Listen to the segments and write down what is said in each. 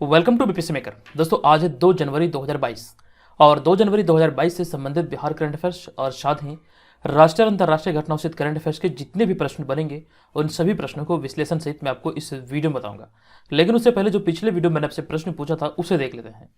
Welcome to BPSC maker. दोस्तों आज है 2 जनवरी 2022 और 2 जनवरी 2022 से संबंधित बिहार करंट अफेयर्स और साथ ही राष्ट्रीय और अंतर्राष्ट्रीय घटनाओं से करंट अफेयर्स के जितने भी प्रश्न बनेंगे उन सभी प्रश्नों को विश्लेषण सहित मैं आपको इस वीडियो में बताऊंगा। लेकिन उससे पहले जो पिछले वीडियो मैंने आपसे प्रश्न पूछा था उसे देख लेते हैं।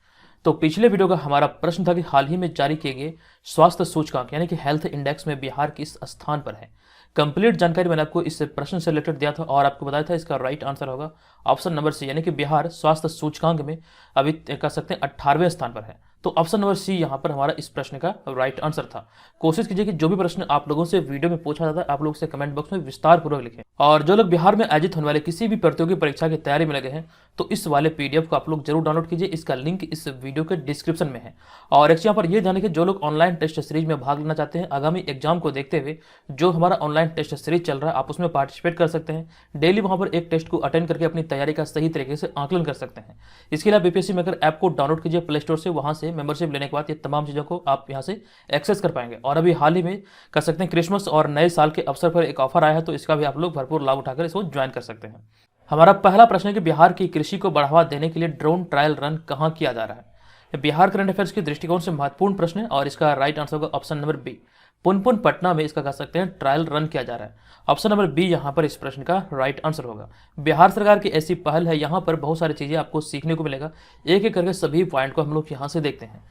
तो पिछले वीडियो का हमारा प्रश्न था कि हाल ही में जारी किए गए स्वास्थ्य सूचकांक यानी कि हेल्थ इंडेक्स में बिहार किस स्थान पर है। कंप्लीट जानकारी मैंने आपको इस प्रश्न से रिलेटेड दिया था और आपको बताया था इसका राइट आंसर होगा ऑप्शन नंबर सी, यानी कि बिहार स्वास्थ्य सूचकांक में अभी कह सकते हैं 18वें स्थान पर है। तो ऑप्शन नंबर सी यहाँ पर हमारा इस प्रश्न का राइट आंसर था। कोशिश कीजिए कि जो भी प्रश्न आप लोगों से वीडियो में पूछा जाता है आप लोग से कमेंट बॉक्स में विस्तार पूर्वक लिखें। और जो लोग बिहार में आयोजित होने वाले किसी भी प्रतियोगी परीक्षा की तैयारी में लगे हैं तो इस वाले पीडीएफ को आप लोग जरूर डाउनलोड कीजिए। इसका लिंक इस वीडियो के डिस्क्रिप्शन में है। और एक यहाँ पर यह ध्यान रखिए, जो लोग ऑनलाइन टेस्ट सीरीज में भाग लेना चाहते हैं आगामी एग्जाम को देखते हुए जो हमारा ऑनलाइन टेस्ट सीरीज चल रहा है आप उसमें पार्टिसिपेट कर सकते हैं। डेली वहां पर एक टेस्ट को अटेंड करके अपनी तैयारी का सही तरीके से आकलन कर सकते हैं। इसके लिए बीपीएससी मेकर ऐप को डाउनलोड कीजिए प्ले स्टोर से। वहां से मेंबरशिप लेने के बाद ये तमाम चीज़ों को आप यहाँ से एक्सेस कर पाएंगे। और अभी हाल ही में कर सकते हैं क्रिसमस और नए साल के अवसर पर एक ऑफर आया है तो इसका भी आप लोग भरपूर लाभ उठाकर इसको ज्वाइन कर सकते हैं। हमारा पहला प्रश्न है कि बिहार की कृषि को बढ़ावा देने के लिए ड्रोन ट्रायल रन कहाँ किया जा रहा है। बिहार करंट अफेयर्स के दृष्टिकोण से महत्वपूर्ण प्रश्न है और इसका राइट आंसर होगा option number B, Punpun Patna में इसका कह सकते हैं ट्रायल रन किया जा रहा है। ऑप्शन नंबर बी यहाँ पर इस प्रश्न का राइट आंसर होगा। बिहार सरकार की ऐसी पहल है, यहाँ पर बहुत सारी चीजें आपको सीखने को मिलेगा। एक एक करके सभी पॉइंट को हम लोग यहाँ से देखते हैं।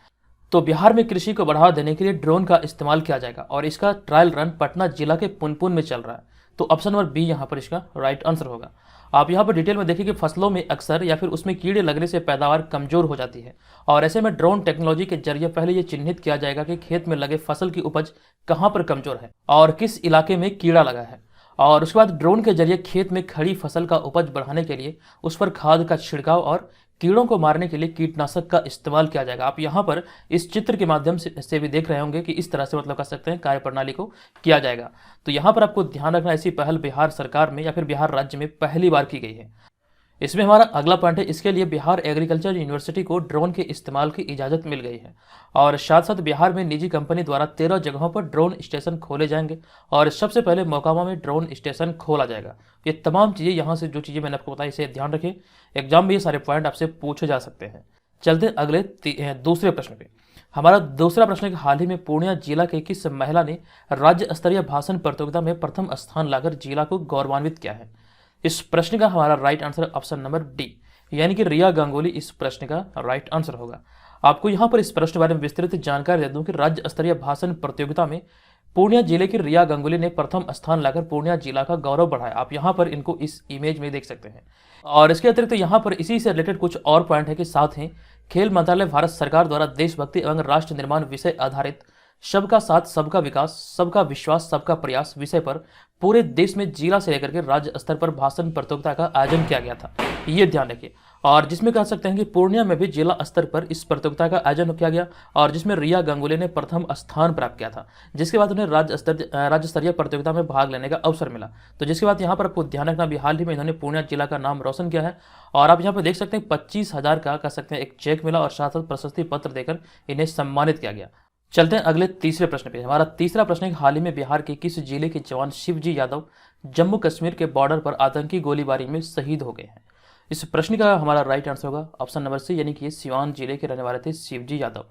तो बिहार में कृषि को बढ़ावा देने के लिए ड्रोन का इस्तेमाल किया जाएगा और इसका ट्रायल रन पटना जिला के पुनपुन में चल रहा है। तो ऑप्शन नंबर बी यहाँ पर इसका राइट आंसर होगा। आप यहाँ पर डिटेल में देखिए कि फसलों में अक्सर या फिर उसमें कीड़े लगने से पैदावार कमजोर हो जाती है और ऐसे में ड्रोन टेक्नोलॉजी के जरिए पहले ये चिन्हित किया जाएगा कि खेत में लगे फसल की उपज कहाँ पर कमजोर है और किस इलाके में कीड़ा लगा है। और उसके बाद ड्रोन के जरिए खेत में खड़ी फसल का उपज बढ़ाने के लिए उस पर खाद का छिड़काव और कीड़ों को मारने के लिए कीटनाशक का इस्तेमाल किया जाएगा। आप यहाँ पर इस चित्र के माध्यम से भी देख रहे होंगे कि इस तरह से मतलब कर सकते हैं कार्यप्रणाली को किया जाएगा। तो यहाँ पर आपको ध्यान रखना, ऐसी पहल बिहार सरकार में या फिर बिहार राज्य में पहली बार की गई है। इसमें हमारा अगला पॉइंट है, इसके लिए बिहार एग्रीकल्चर यूनिवर्सिटी को ड्रोन के इस्तेमाल की इजाज़त मिल गई है और साथ साथ बिहार में निजी कंपनी द्वारा 13 जगहों पर ड्रोन स्टेशन खोले जाएंगे और सबसे पहले मोकामा में ड्रोन स्टेशन खोला जाएगा। ये तमाम चीज़ें यहाँ से जो चीज़ें मैंने आपको बताई इसे ध्यान रखें, एग्जाम में ये सारे पॉइंट आपसे पूछे जा सकते हैं। चलते हैं अगले दूसरे प्रश्न पे। हमारा दूसरा प्रश्न है कि हाल ही में पूर्णिया जिला के किस महिला ने राज्य स्तरीय भाषण प्रतियोगिता में प्रथम स्थान लाकर जिला को गौरवान्वित किया है। इस प्रश्न का हमारा right answer option number D, यानी कि रिया गांगुली इस प्रश्न का राइट आंसर होगा। आपको यहाँ पर इस प्रश्न के बारे में विस्तृत जानकारी दे दूं कि राज्य स्तरीय भाषण प्रतियोगिता में पूर्णिया जिले की रिया गांगुली ने प्रथम स्थान लाकर पूर्णिया जिला का गौरव बढ़ाया। आप यहाँ पर इनको इस इमेज में देख सकते हैं। और इसके अतिरिक्त यहाँ पर इसी से रिलेटेड कुछ और पॉइंट है कि साथ ही खेल मंत्रालय भारत सरकार द्वारा देशभक्ति एवं राष्ट्र निर्माण विषय आधारित सबका साथ सबका विकास सबका विश्वास सबका प्रयास विषय पर पूरे देश में जिला से लेकर के राज्य स्तर पर भाषण प्रतियोगिता का आयोजन किया गया था, ये ध्यान रखिए। और जिसमें कह सकते हैं कि पूर्णिया में भी जिला स्तर पर इस प्रतियोगिता का आयोजन किया गया और जिसमें रिया गांगुली ने प्रथम स्थान प्राप्त किया था, जिसके बाद उन्हें राज्य स्तरीय प्रतियोगिता में भाग लेने का अवसर मिला। तो जिसके बाद यहाँ पर आपको ध्यान रखना, भी हाल ही में इन्होंने पूर्णिया जिला का नाम रोशन किया है। और आप यहाँ पर देख सकते हैं 25,000 का कह सकते हैं एक चेक मिला और साथ साथ प्रशस्ति पत्र देकर इन्हें सम्मानित किया गया। चलते हैं अगले तीसरे प्रश्न पे। हमारा तीसरा प्रश्न है, हाल ही में बिहार के किस जिले के जवान शिवजी यादव जम्मू कश्मीर के बॉर्डर पर आतंकी गोलीबारी में शहीद हो गए हैं। इस प्रश्न का हमारा राइट आंसर होगा ऑप्शन नंबर सी, यानी कि ये सिवान जिले के रहने वाले थे शिवजी यादव।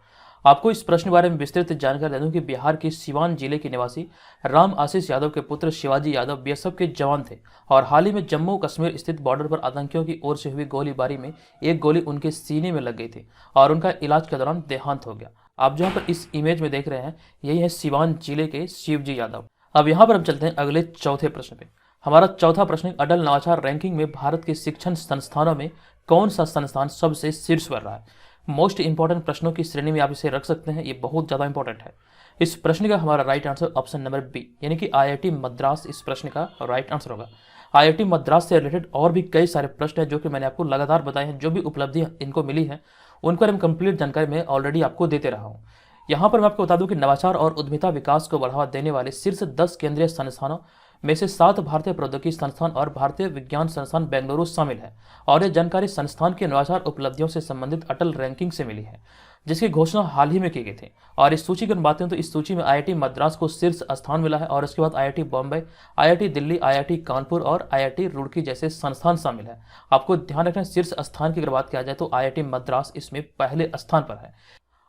आपको इस प्रश्न के बारे में विस्तृत जानकारी दे दूं कि बिहार के सिवान जिले के निवासी राम आशीष यादव के पुत्र शिवाजी यादव बीएसएफ के जवान थे और हाल ही में जम्मू कश्मीर स्थित बॉर्डर पर आतंकियों की ओर से हुई गोलीबारी में एक गोली उनके सीने में लग गई थी और उनका इलाज के दौरान देहांत हो गया। आप जहाँ पर इस इमेज में देख रहे हैं यही है सिवान जिले के शिवजी यादव। अब यहाँ पर हम चलते हैं अगले चौथे प्रश्न पे। हमारा चौथा प्रश्न, अटल नवाचार रैंकिंग में भारत के शिक्षण संस्थानों में कौन सा संस्थान सबसे शीर्ष पर रहा है। मोस्ट इंपॉर्टेंट प्रश्नों की श्रेणी में आप इसे रख सकते हैं, ये बहुत ज़्यादा इंपॉर्टेंट है। इस प्रश्न का हमारा right answer option number B, यानी कि आईआईटी मद्रास इस प्रश्न का राइट आंसर होगा। आईआईटी मद्रास से रिलेटेड और भी कई सारे प्रश्न हैं जो कि मैंने आपको लगातार बताए हैं, जो भी उपलब्धि इनको मिली है उन पर हम कंप्लीट जानकारी मैं ऑलरेडी आपको देते रहा हूँ। यहाँ पर मैं आपको बता दूं कि नवाचार और उद्यमिता विकास को बढ़ावा देने वाले शीर्ष 10 केंद्रीय संस्थानों में से 7 भारतीय प्रौद्योगिकी संस्थान और भारतीय विज्ञान संस्थान बेंगलुरु शामिल है और यह जानकारी संस्थान के नवाचार उपलब्धियों से संबंधित अटल रैंकिंग से मिली है। जिसकी घोषणा हाल ही में की गई थी। और इस सूची की बात करें तो इस सूची में आईआईटी मद्रास को शीर्ष स्थान मिला है और इसके बाद IIT Bombay, IIT Delhi, IIT Kanpur और आईआईटी रुड़की जैसे संस्थान शामिल है। आपको ध्यान रखना, शीर्ष स्थान की अगर बात किया जाए तो आईआईटी मद्रास इसमें पहले स्थान पर है।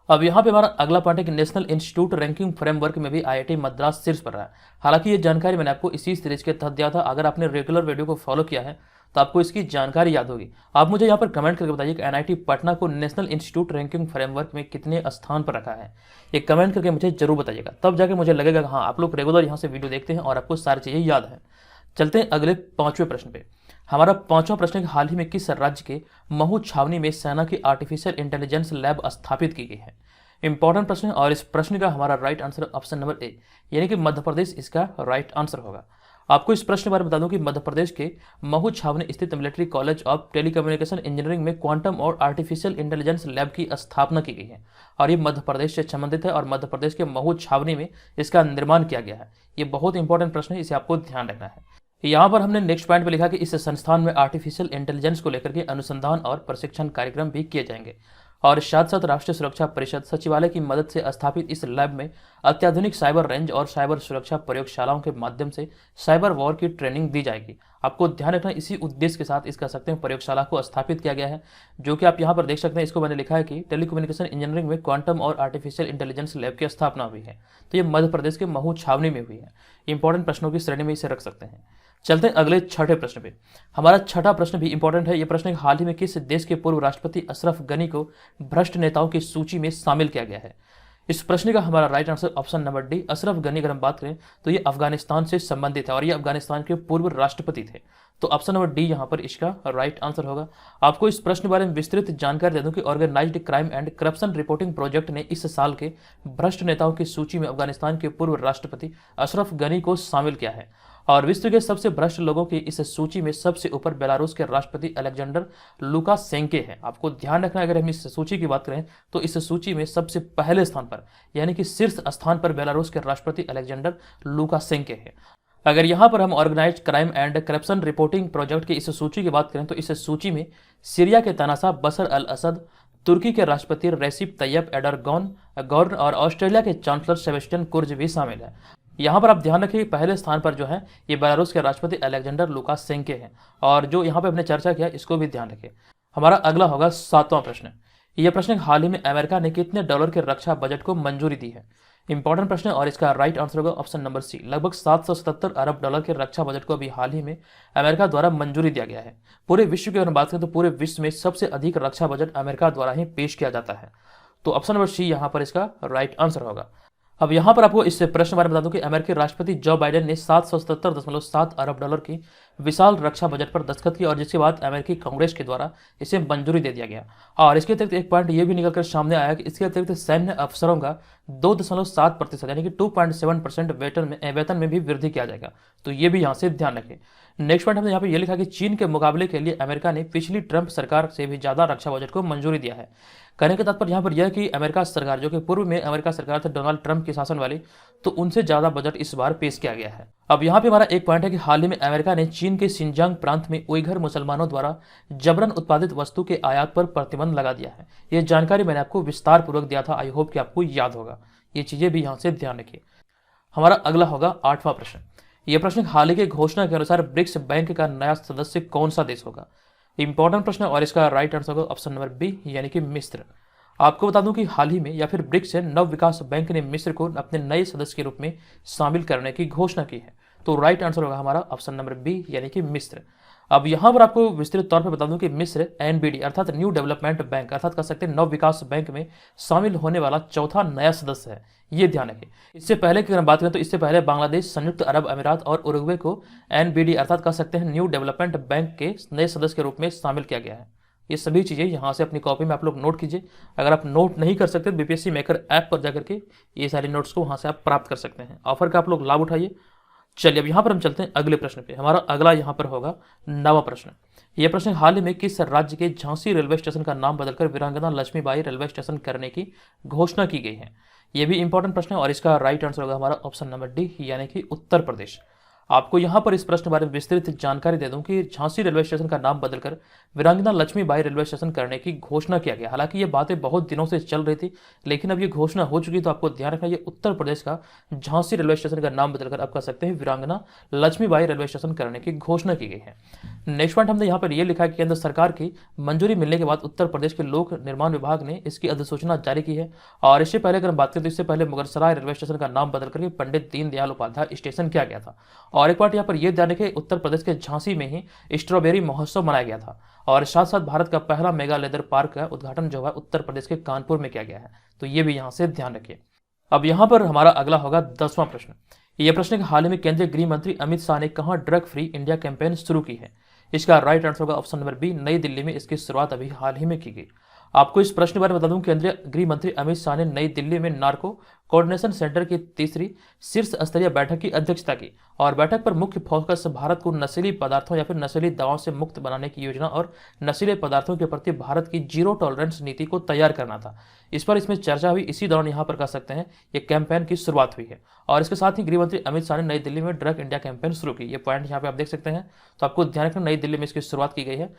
अब यहाँ पे हमारा अगला पॉइंट है कि नेशनल इंस्टीट्यूट रैंकिंग फ्रेमवर्क में भी आईआईटी मद्रास शीर्ष पर रहा है। हालांकि ये जानकारी मैंने आपको इसी सीरीज के तहत दिया था। अगर आपने रेगुलर वीडियो को फॉलो किया है तो आपको इसकी जानकारी याद होगी। आप मुझे यहाँ पर कमेंट करके बताइए कि एनआईटी पटना को नेशनल इंस्टीट्यूट रैंकिंग फ्रेमवर्क में कितने स्थान पर रखा है। ये कमेंट करके मुझे जरूर बताइएगा, तब जाके मुझे लगेगा कि हाँ आप लोग रेगुलर यहाँ से वीडियो देखते हैं और आपको सारी चीज़ें याद है। चलते हैं अगले 5वें प्रश्न पे। हमारा 5वां प्रश्न है कि हाल ही में किस राज्य के महू छावनी में सेना की आर्टिफिशियल इंटेलिजेंस लैब स्थापित की गई है। इंपॉर्टेंट प्रश्न है और इस प्रश्न का हमारा right answer option number A, यानी कि मध्य प्रदेश इसका राइट आंसर होगा। आपको इस प्रश्न के बारे में बता दूं कि मध्य प्रदेश के महू छावनी स्थित military college of telecommunication engineering में क्वांटम और आर्टिफिशियल इंटेलिजेंस लैब की स्थापना की गई है और ये मध्य प्रदेश से संबंधित है और मध्य प्रदेश के महू छावनी में इसका निर्माण किया गया है। ये बहुत इंपॉर्टेंट प्रश्न है, इसे आपको ध्यान रखना है। यहाँ पर हमने नेक्स्ट पॉइंट पे लिखा कि इस संस्थान में आर्टिफिशियल इंटेलिजेंस को लेकर के अनुसंधान और प्रशिक्षण कार्यक्रम भी किए जाएंगे और साथ साथ राष्ट्रीय सुरक्षा परिषद सचिवालय की मदद से स्थापित इस लैब में अत्याधुनिक साइबर रेंज और साइबर सुरक्षा प्रयोगशालाओं के माध्यम से साइबर वॉर की ट्रेनिंग दी जाएगी। आपको ध्यान रखना, इसी उद्देश्य के साथ इस कह सकते हैं प्रयोगशाला को स्थापित किया गया है, जो कि आप यहाँ पर देख सकते हैं। इसको मैंने लिखा है कि टेलीकम्युनिकेशन इंजीनियरिंग में क्वांटम और आर्टिफिशियल इंटेलिजेंस लैब की स्थापना हुई है। तो ये मध्य प्रदेश के महू छावनी में हुई है। इंपॉर्टेंट प्रश्नों की श्रेणी में इसे रख सकते हैं। चलते हैं अगले 6ठे प्रश्न पे। हमारा 6ठा प्रश्न भी इंपॉर्टेंट है। यह प्रश्न हाल ही में किस देश के पूर्व राष्ट्रपति अशरफ गनी को भ्रष्ट नेताओं की सूची में शामिल किया गया है। इस प्रश्न का हमारा right answer option number D, Ashraf Ghani. अगर हम बात करें तो ये अफगानिस्तान से संबंधित है और ये अफगानिस्तान के पूर्व राष्ट्रपति थे। तो ऑप्शन नंबर डी यहाँ पर इसका राइट आंसर होगा। आपको इस प्रश्न के बारे में विस्तृत जानकारी दे दूं कि organised crime and corruption reporting project ने इस साल के भ्रष्ट नेताओं की सूची में अफगानिस्तान के पूर्व राष्ट्रपति अशरफ गनी को शामिल किया है और विश्व के सबसे भ्रष्ट लोगों की इस सूची में सबसे ऊपर बेलारूस के राष्ट्रपति अलेक्जेंडर लुकाशेंको है। आपको ध्यान रखना, अगर हम इस सूची की बात करें तो इस सूची में सबसे पहले स्थान पर यानी कि शीर्ष स्थान पर बेलारूस के राष्ट्रपति अलेक्जेंडर लुकाशेंको है। अगर यहाँ पर हम organised crime and corruption reporting project की इस सूची की बात करें तो इस सूची में सीरिया के तानाशाह बशर अल असद, तुर्की के राष्ट्रपति रेसिप तैयब एर्डोगन और ऑस्ट्रेलिया के चांसलर सेबेस्टियन कुर्ज भी शामिल है। यहाँ पर आप ध्यान रखिए पहले स्थान पर जो है ये बेलारूस के राष्ट्रपति अलेक्जेंडर लुकाशेंको हैं और जो यहाँ पे हमने चर्चा किया इसको भी ध्यान रखिए। हमारा अगला होगा 7वां प्रश्न। यह प्रश्न हाल ही में अमेरिका ने कितने डॉलर के रक्षा बजट को मंजूरी दी है। इंपॉर्टेंट प्रश्न और इसका राइट आंसर होगा ऑप्शन नंबर सी, लगभग 777 अरब डॉलर के रक्षा बजट को अभी हाल ही में अमेरिका द्वारा मंजूरी दिया गया है। पूरे विश्व की अगर बात करें तो पूरे विश्व में सबसे अधिक रक्षा बजट अमेरिका द्वारा ही पेश किया जाता है। तो ऑप्शन नंबर सी यहाँ पर इसका राइट आंसर होगा। अब यहाँ पर आपको इस प्रश्न बारे में बता दूं कि अमेरिकी राष्ट्रपति जो बाइडेन ने 777.7 अरब डॉलर की विशाल रक्षा बजट पर दस्तखत किया और जिसके बाद अमेरिकी कांग्रेस के द्वारा इसे मंजूरी दे दिया गया। और इसके अतिरिक्त एक पॉइंट ये भी निकलकर सामने आया कि इसके अतिरिक्त सैन्य अफसरों का 2.7% यानी कि 2.7% वेतन में भी वृद्धि किया जाएगा। तो ये भी यहाँ से ध्यान रखें। नेक्स्ट पॉइंट हमने यहाँ पे ये लिखा कि चीन के मुकाबले के लिए अमेरिका ने पिछली ट्रंप सरकार से भी ज्यादा रक्षा बजट को मंजूरी दिया है। कहने का तात्पर्य यहाँ पर यह कि अमेरिका सरकार, जो कि पूर्व में अमेरिका सरकार थी डोनाल्ड ट्रंप की शासन वाली, तो उनसे ज्यादा बजट इस बार पेश किया गया है। अब यहाँ पे हमारा एक पॉइंट है कि हाल ही में अमेरिका ने चीन के शिनजांग प्रांत में उइघर मुसलमानों द्वारा जबरन उत्पादित वस्तु के आयात पर प्रतिबंध लगा दिया है। यह जानकारी मैंने आपको विस्तार पूर्वक दिया था, आई होप कि आपको याद होगा। ये चीजें भी यहाँ से ध्यान रखिए। हमारा अगला होगा 8वां प्रश्न। यह प्रश्न हाल ही की घोषणा के अनुसार ब्रिक्स बैंक का नया सदस्य कौन सा देश होगा। इंपॉर्टेंट प्रश्न और इसका राइट आंसर होगा ऑप्शन नंबर बी, यानी कि मिस्र। आपको बता दूं कि हाल ही में या फिर ब्रिक्स नव विकास बैंक ने मिस्र को अपने नए सदस्य के रूप में शामिल करने की घोषणा की है। तो राइट आंसर होगा हमारा ऑप्शन नंबर बी, यानी कि मिस्र। अब यहाँ पर आपको विस्तृत तौर पर बता दूं कि मिस्र एनबीडी अर्थात न्यू डेवलपमेंट बैंक अर्थात कह सकते हैं नव विकास बैंक में शामिल होने वाला चौथा नया सदस्य है। ये ध्यान रखें। इससे पहले की अगर बात करें तो इससे पहले बांग्लादेश, संयुक्त अरब अमीरात और उरुग्वे को एनबीडी अर्थात कह सकते हैं न्यू डेवलपमेंट बैंक के नए सदस्य के रूप में शामिल किया गया है। ये सभी चीज़ें यहाँ से अपनी कॉपी में आप लोग नोट कीजिए। अगर आप नोट नहीं कर सकते तो बीपीएससी मेकर ऐप पर जाकर के ये सारे नोट्स को वहाँ से आप प्राप्त कर सकते हैं। ऑफर का आप लोग लाभ उठाइए। चलिए अब यहाँ पर हम चलते हैं अगले प्रश्न पे। हमारा अगला यहाँ पर होगा 9वां प्रश्न। यह प्रश्न हाल ही में किस राज्य के झांसी रेलवे स्टेशन का नाम बदलकर वीरांगना लक्ष्मीबाई रेलवे स्टेशन करने की घोषणा की गई है। यह भी इंपॉर्टेंट प्रश्न है और इसका राइट आंसर होगा हमारा ऑप्शन नंबर डी, यानी कि उत्तर प्रदेश। आपको यहाँ पर इस प्रश्न के बारे में विस्तृत जानकारी दे दूं कि झांसी रेलवे स्टेशन का नाम बदलकर वीरांगना लक्ष्मीबाई रेलवे स्टेशन करने की घोषणा किया गया। हालांकि ये बातें बहुत दिनों से चल रही थी, लेकिन अब ये घोषणा हो चुकी, तो आपको ध्यान रखना, ये उत्तर प्रदेश का झांसी रेलवे स्टेशन का नाम बदलकर आप कह सकते हैं वीरांगना लक्ष्मीबाई रेलवे स्टेशन करने की घोषणा की गई है। नेक्स्ट पॉइंट हमने यहाँ पर यह लिखा है कि केंद्र सरकार की मंजूरी मिलने के बाद उत्तर प्रदेश के लोक निर्माण विभाग ने इसकी अधिसूचना जारी की है। और इससे पहले अगर हम बात करें तो इससे पहले मुगलसराय रेलवे स्टेशन का नाम बदल करके पंडित दीनदयाल उपाध्याय स्टेशन किया गया था। और एक बात यहाँ पर यह ध्यान रखें, उत्तर प्रदेश के झांसी में ही स्ट्रॉबेरी महोत्सव मनाया गया था। और साथ साथ भारत का पहला मेगा लेदर पार्क का उद्घाटन जो है उत्तर प्रदेश के कानपुर में किया गया है। तो ये भी यहाँ से ध्यान रखिए। अब यहाँ पर हमारा अगला होगा 10वां प्रश्न। यह प्रश्न है कि हाल ही में केंद्रीय गृह मंत्री अमित शाह ने कहां ड्रग फ्री इंडिया कैंपेन शुरू की है। इसका राइट आंसर होगा ऑप्शन नंबर बी, नई दिल्ली में इसकी शुरुआत अभी हाल ही में की गई। आपको इस प्रश्न के बारे में बता दूं, केंद्रीय गृह मंत्री अमित शाह ने नई दिल्ली में नार्को कोऑर्डिनेशन सेंटर की तीसरी शीर्ष स्तरीय बैठक की अध्यक्षता की। और बैठक पर मुख्य फोकस भारत को नशीली पदार्थों या फिर नशीली दवाओं से मुक्त बनाने की योजना और नशीले पदार्थों के प्रति भारत की जीरो टॉलरेंस नीति को तैयार करना था। इसमें चर्चा हुई। इसी दौरान यहाँ पर कह सकते हैं ये कैंपेन की शुरुआत हुई है। और इसके साथ ही गृह मंत्री अमित शाह ने नई दिल्ली में ड्रग इंडिया कैंपेन शुरू की। ये पॉइंट यहाँ पे आप देख सकते हैं। तो आपको ध्यान रखना, नई दिल्ली में इसकी शुरुआत की गई है।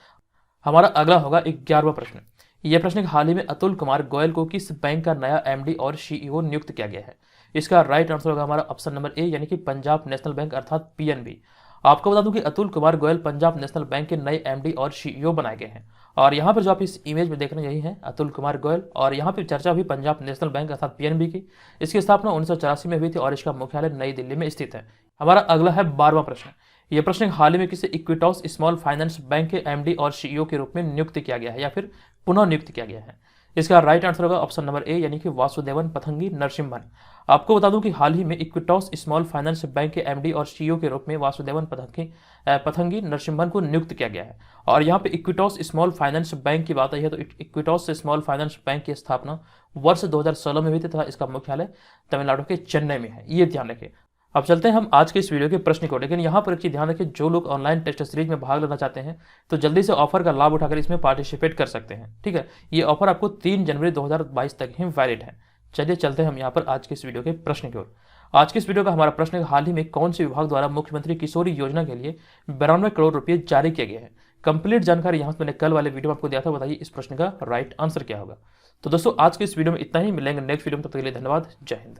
हमारा अगला होगा 11वां प्रश्न। यह प्रश्न हाल ही में अतुल कुमार गोयल को किस बैंक का नया एमडी और सीईओ नियुक्त किया गया है। इसका राइट आंसर होगा हमारा ऑप्शन नंबर ए, यानी कि पंजाब नेशनल बैंक अर्थात पीएनबी। आपको बता दूं कि अतुल कुमार गोयल पंजाब नेशनल बैंक के नए एमडी और सीईओ बनाए गए हैं। और यहाँ पर जो आप इस इमेज में देख रहे हैं यही है अतुल कुमार गोयल। और यहाँ पर चर्चा हुई पंजाब नेशनल बैंक अर्थात पीएनबी की। इसकी स्थापना 1984 में हुई थी और इसका मुख्यालय नई दिल्ली में स्थित है। हमारा अगला है 12वां प्रश्न। यह प्रश्न हाल ही में किसी इक्विटॉस स्मॉल फाइनेंस बैंक के एमडी और सीईओ के रूप में नियुक्त किया गया है या फिर पुनः नियुक्त किया गया है। इसका राइट आंसर होगा ऑप्शन नंबर ए, यानी कि वासुदेवन पथंगी नरसिम्हन। आपको बता दूं कि हाल ही में इक्विटॉस स्मॉल फाइनेंस बैंक के एमडी और सीईओ के रूप में वासुदेवन पथंगी नरसिम्हन को नियुक्त किया गया है। और यहाँ पे इक्विटॉस स्मॉल फाइनेंस बैंक की बात आई है तो इक्विटॉस स्मॉल फाइनेंस बैंक की स्थापना वर्ष 2016 में हुई थी तथा इसका मुख्यालय तमिलनाडु के चेन्नई में है। ये ध्यान रखें। अब चलते हैं हम आज के इस वीडियो के प्रश्न को। लेकिन यहाँ पर एक चीज ध्यान रखें, जो लोग ऑनलाइन टेस्ट सीरीज में भाग लेना चाहते हैं तो जल्दी से ऑफर का लाभ उठाकर इसमें पार्टिसिपेट कर सकते हैं। ठीक है, ये ऑफर आपको 3 जनवरी 2022 तक ही वैलिड है। चलिए चलते हैं हम यहाँ पर आज के इस वीडियो के प्रश्न की ओर। आज के इस वीडियो का हमारा प्रश्न है, हाल ही में कौन से विभाग द्वारा मुख्यमंत्री किशोरी योजना के लिए 92 करोड़ रुपये जारी किए गए हैं। कंप्लीट जानकारी यहाँ मैंने कल वाले वीडियो में आपको दिया था। बताइए इस प्रश्न का राइट आंसर क्या होगा। तो दोस्तों आज के इस वीडियो में इतना ही। मिलेंगे नेक्स्ट वीडियो में, तब तक के लिए धन्यवाद। जय हिंद।